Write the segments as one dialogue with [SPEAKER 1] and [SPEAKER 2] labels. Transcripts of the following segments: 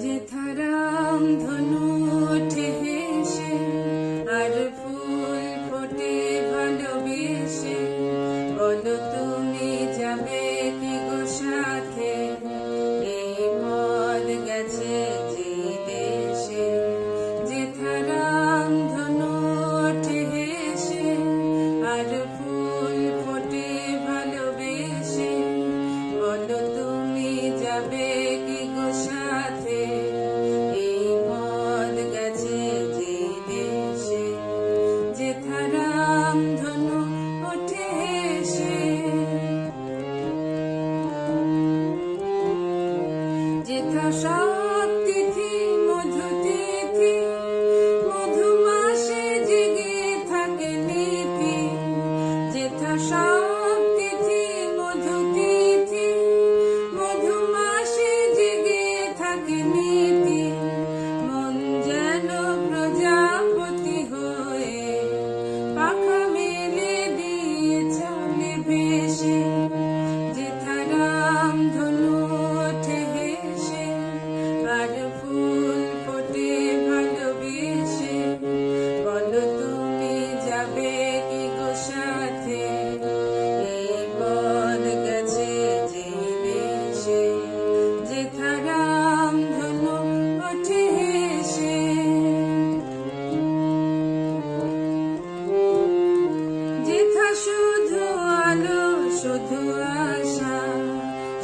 [SPEAKER 1] যেথা রাম ধনু ওঠে হেসে আর ফুল ফোটে ভালোবেসে, বলো তুমি যাবে কি গো সাথে, এই পথ গেছে যে দেশে। যেথা রাম ধনু ওঠে হেসে আর ফুল ফোটে ভালোবেসে, বলো তুমি যাবে কি গো সাথে, এই পথ গেছে যে দেশে। যেথা রাম ধনু ওঠে হেসে, যেথা সব তিথি মধু তিথি, মধু মাসে জেগে থাকে নীতি। যেথা সব তিথি মধু তিথি, মধু মাসে জেগে থাকে নীতি। মন যেন প্রজাপতি হয়ে পাখা মেলে দিয়ে চলে ভেসে। যেথা রাম ধনু ওঠে হেসে আর ফুল ফোটে ভালোবেসে, বলো তুমি যাবে কি গো সাথে, এই পথ গেছে যে দেশে। যেথা রাম ধনু ওঠে হেসে, যেথা শুধু আলো শুধু আশা,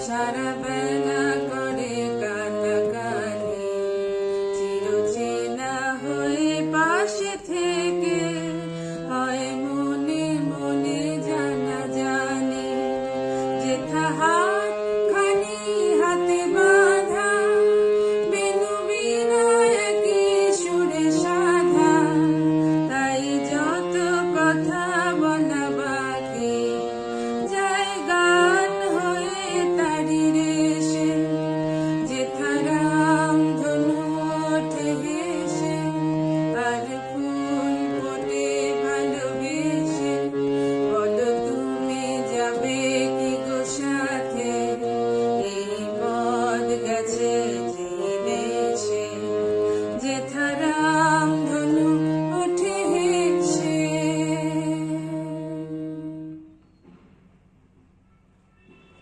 [SPEAKER 1] সারা